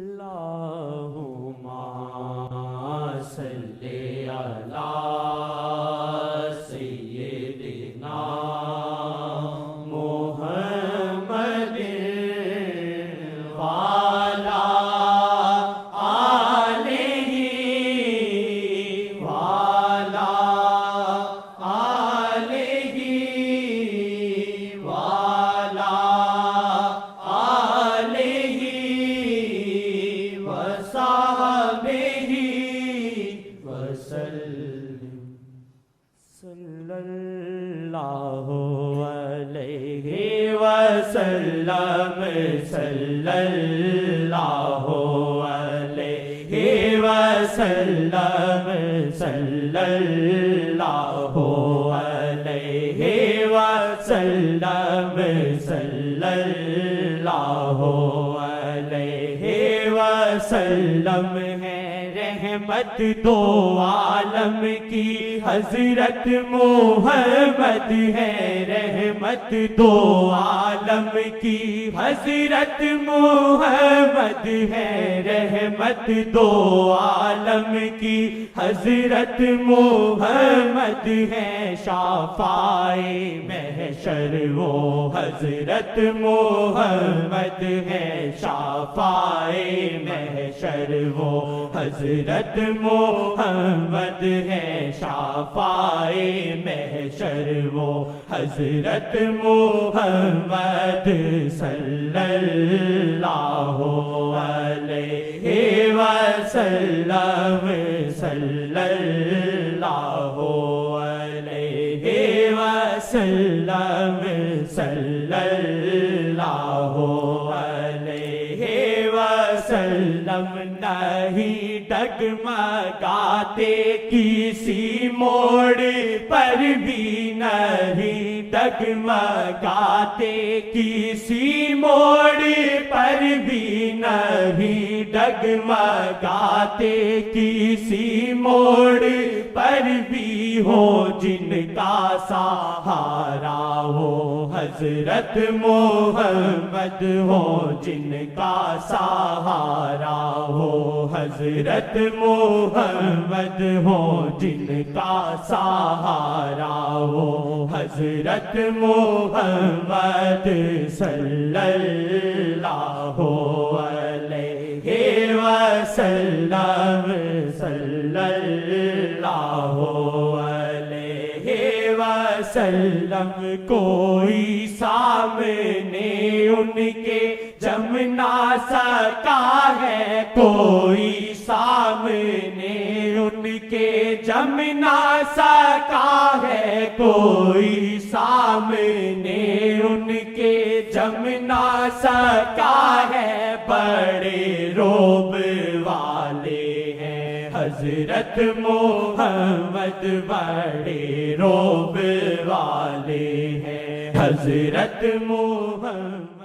اللہم صلی علی سیدنا محمد وعلی آلہ وعلی آلہ وعلی صلی اللہ علیہ وسلم صلی اللہ علیہ وسلم صلی اللہ علیہ وسلم صلی اللہ علیہ وسلم ہے رحمت دو عالم کی حضرت محمد ہے رحمت دو عالم کی حضرت محمد ہے رحمت دو عالم کی حضرت محمد ہے شافعِ محشر وہ حضرت محمد ہے شافعِ محشر وہ حضرت محمد ہے شافعِ محشر وہ حضرت محمد صلی اللہ علیہ وسلم صلی اللہ علیہ وسلم صلی اللہ علیہ وسلم نہیں ڈگمگاتے کسی موڑ پر بھی نہیں ڈگمگاتے کسی موڑ پر بھی نہیں ڈگمگاتے کسی موڑ پر بھی ہو جن کا سہارا ہو حضرت محمد ہو جن کا سہارا ہو حضرت محمد ہو جن کا سہارا ہو حضرت محمد صلی اللہ علیہ وسلم صلی اللہ علیہ وسلم کوئی سامنے ان کے جم نہ سکا ہے کوئی سامنے ان کے جم نہ سکا ہے کوئی سامنے ان کے جم نہ سکا ہے بڑے روب والے ہیں حضرت محمد بڑے روب والے ہیں حضرت محمد